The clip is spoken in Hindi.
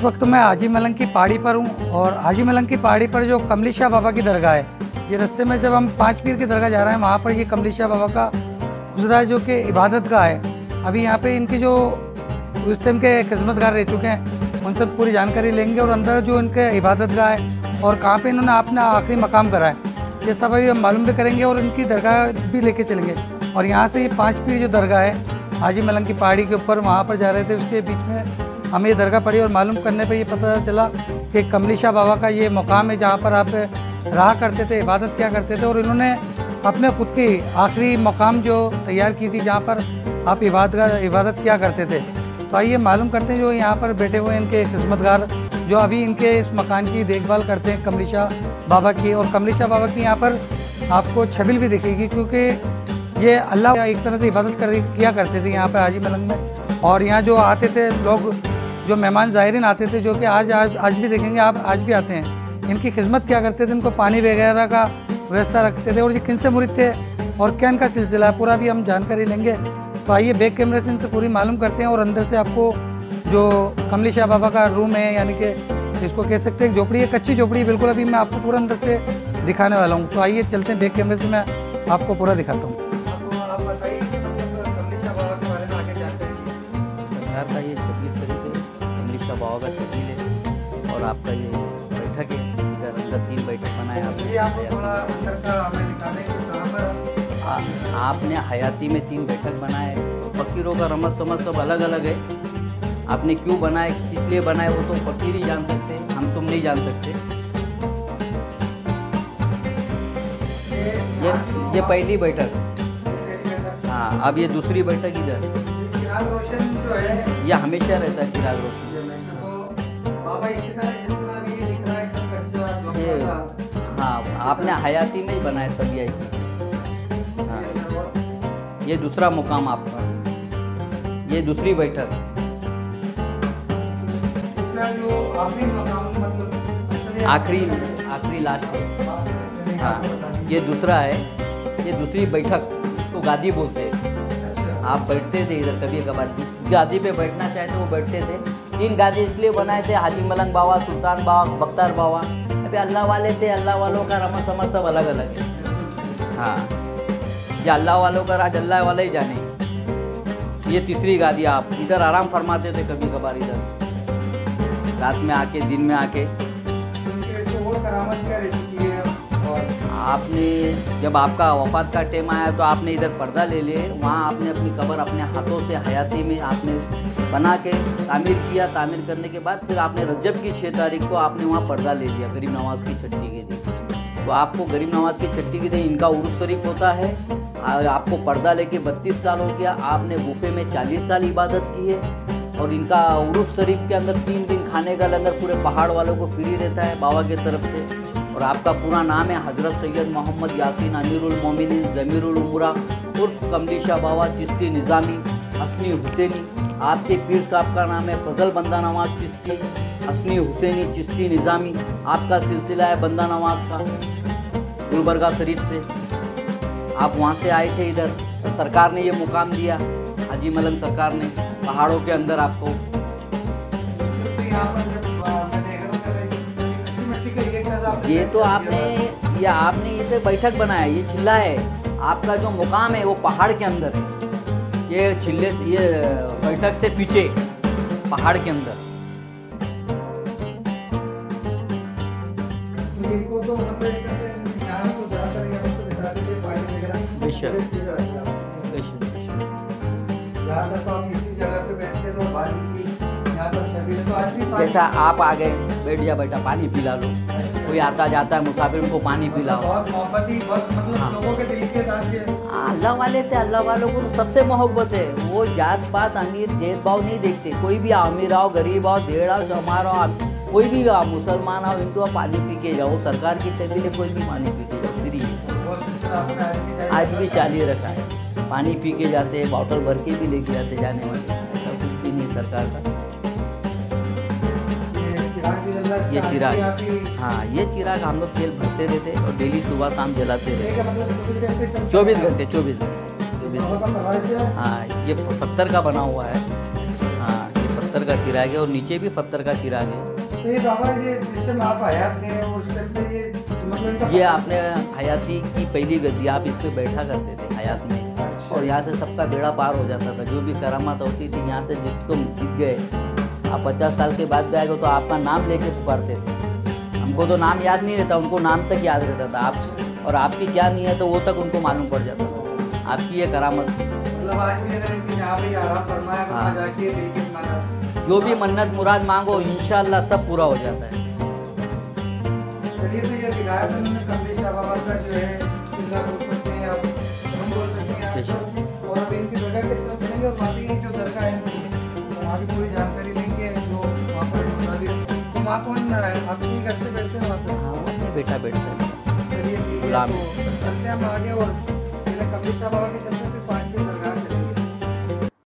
वक्त मैं हाजी मलंग की पहाड़ी पर हूँ और हाजी मलंग की पहाड़ी पर जो कमली शाह बाबा की दरगाह है, ये रास्ते में जब हम पाँच पीर की दरगाह जा रहे हैं वहाँ पर ये कमली शाह बाबा का गुजरा है जो कि इबादत गाह है। अभी यहाँ पे इनकी जो उस टाइम के खिदमतगार रह चुके हैं उनसे पूरी जानकारी लेंगे और अंदर जो इनके इबादत गाह है और कहाँ पे इन्होंने अपना आखिरी मकाम करा है ये सब अभी हम मालूम भी करेंगे और इनकी दरगाह भी लेके चलेंगे। और यहाँ से ये पाँच पीर जो दरगाह है हाजी मलंग की पहाड़ी के ऊपर वहाँ पर जा रहे थे, उसके बीच में हमें ये दरगाह पड़ी और मालूम करने पे ये पता चला कि कमली शाह बाबा का ये मुकाम है जहाँ पर आप रहा करते थे, इबादत किया करते थे और इन्होंने अपने खुद की आखिरी मुकाम जो तैयार की थी जहाँ पर आप इबादत किया करते थे। तो आइए मालूम करते हैं जो यहाँ पर बैठे हुए इनके खिदमतगार जो अभी इनके इस मकान की देखभाल करते हैं कमली शाह बाबा की। और कमली शाह बाबा की यहाँ पर आपको छबिल भी दिखेगी क्योंकि ये अल्लाह एक तरह से इबादत किया करते थे यहाँ पर हाजी मलंग में। और यहाँ जो आते थे लोग, जो मेहमान ज़ायरीन आते थे, जो कि आज भी देखेंगे आप, आज भी आते हैं, इनकी खिदमत क्या करते थे, इनको पानी वगैरह का व्यवस्था रखते थे और ये किन से मुरीद थे और क्या इनका सिलसिला है पूरा भी हम जानकारी लेंगे। तो आइए बैक कैमरे से इनसे पूरी मालूम करते हैं और अंदर से आपको जो कमली शाह बाबा का रूम है, यानी कि इसको कह सकते हैं झोपड़ी है, कच्ची झोपड़ी है बिल्कुल, अभी मैं आपको पूरा अंदर से दिखाने वाला हूँ। तो आइए चलते हैं बैक कैमरे से, मैं आपको पूरा दिखाता हूँ। आप बताइए कमली शाह बाबा के बारे में आगे जानकारी। सरकार का ये 26 तारीख है, कमली शाह बाबा का छबील है और आपका ये बैठक है, इधर अंदर 3 बैठक बनाए आपने हयाती में 3 बैठक बनाए। फकीरों का रमज समझ सब अलग अलग है, आपने क्यों बनाए, किस लिए बनाए वो तो फकीर ही जान सकते हैं, हम तुम नहीं जान सकते। ये पहली बैठक, हाँ, अब ये दूसरी बैठक इधर। चिराग रोशन जो है ये हमेशा रहता है चिराग रोशन। ये हाँ, आपने हयाती में ही बनाए सभी ऐसे। हाँ, ये दूसरा मुकाम आपका, ये दूसरी बैठक। आखिरी लास्ट है। हाँ, ये दूसरा है, ये दूसरी बैठक, इसको गादी बोलते हैं। आप बैठते थे इधर कभी कभार, जिस गादी पे बैठना चाहते वो बैठते थे। 3 गादी इसलिए बनाए थे, हाजी मलंग बाबा, सुल्तान बाबा, बख्तार बाबा। अभी अल्लाह वाले थे, अल्लाह वालों का रमज समझ सब अलग अलग है। हाँ, ये अल्लाह वालों का राज अल्लाह वाले ही जाने। ये तीसरी गादी, आप इधर आराम फरमाते थे कभी कभार, इधर रात में आके, दिन में आके। आपने जब आपका वफात का टाइम आया तो आपने इधर पर्दा ले लिए, वहाँ आपने अपनी कब्र अपने हाथों से हयाती में आपने बना के तामीर किया। तामीर करने के बाद फिर आपने रजब की 6 तारीख को आपने वहाँ पर्दा ले लिया गरीब नवाज की छठी के दिन। तो आपको गरीब नवाज की छठी के दिन इनका उर्स शरीफ होता है। आपको पर्दा लेके 32 साल हो गया, आपने गुफे में 40 साल इबादत की है और इनका उर्स शरीफ के अंदर 3 दिन खाने का लंगर पूरे पहाड़ वालों को फ्री रहता है बाबा की तरफ से। और आपका पूरा नाम है हज़रत सैयद मोहम्मद यासीन अमीरुल मोमिनीन ज़मीरुल उमरा उर्फ कमली शाह बाबा चिश्ती निज़ामी हसनी हुसैनी। आपके पीर साहब का नाम है फजल बंदा नवाज चिश्ती हसनी हुसैनी चिश्ती निज़ामी। आपका सिलसिला है बंदा नवाज का गुलबर्गा शरीफ से। आप वहाँ से आए थे इधर, तो सरकार ने ये मुकाम दिया, हाजी मलंग सरकार ने पहाड़ों के अंदर आपको। ये तो आपने इसे बैठक बनाया, ये चिल्ला है। आपका जो मुकाम है वो पहाड़ के अंदर है, ये चिल्ले, ये बैठक से पीछे पहाड़ के अंदर। जैसा आप आ गए, बैठ जा बेटा, पानी पिला लो, कोई आता जाता है मुसाफिर उनको पानी पिलाओ। अल्लाह वाले थे, अल्लाह वालों को तो सबसे मोहब्बत है। वो जात पात अमीर भेदभाव नहीं देखते, कोई भी अमीर आओ, गरीब आओ, देड़ आओ, चमार आओ, कोई भी आओ, मुसलमान आओ, हिंदू आओ, पानी पी के जाओ। सरकार की छबील है, कोई भी पानी पी के जाओ, फ्री है। आज भी चालू रखा है, पानी पी के जाते हैं, बॉटल भर के भी लेके जाते जाने वाले, ऐसा कुछ भी नहीं सरकार का। ये चिराग, हाँ, ये चिराग हम लोग तेल भरते रहते और डेली सुबह शाम जलाते रहते, 24 घंटे 24 घंटे। हाँ, ये पत्थर का बना हुआ है। हाँ, ये पत्थर पत्थर का चिराग है और नीचे भी पत्थर का चिराग है। तो ये बाबा ये जिस टाइम आप हयात थे उस टाइम पे ये मतलब इनका ये आपने हयाती की पहली गद्दी, आप इस पे बैठा करते थे हयात में, और यहाँ से सबका बेड़ा पार हो जाता था। जो भी करामात होती थी यहाँ से जिसको दिख गए, आप 50 साल के बाद भी आएगा तो आपका नाम लेके पुकारते थे। हमको तो नाम याद नहीं रहता, उनको नाम तक याद रहता था। आप और आपकी क्या नीयत है वो तक उनको मालूम पड़ जाता था। आपकी ये करामत थी। मतलब आज भी अगर इनकी यहाँ पे आराम फरमाया तो हाँ। जाके देखिए मन्नत जो भी मन्नत मुराद मांगो इंशाल्लाह सब पूरा हो जाता है। चलिए तो ये दिखाया था उन्होंने कमलेश बाबा का जो है किला बोल सकते हैं आप, हम बोल सकते हैं आप। और अभी इनकी दरगाह की तरफ चलेंगे और वहाँ की जो दरगाह है वहाँ की पूरी जानकारी लेंगे जो वहाँ पर होता भी। तो वहाँ कौन आपकी घर से बैठते हैं वहाँ पर? हाँ, वो अपने बेटा बैठता है। चलिए ठीक है, गुलाम। तो चलते हैं हम आगे और कमलेश बाबा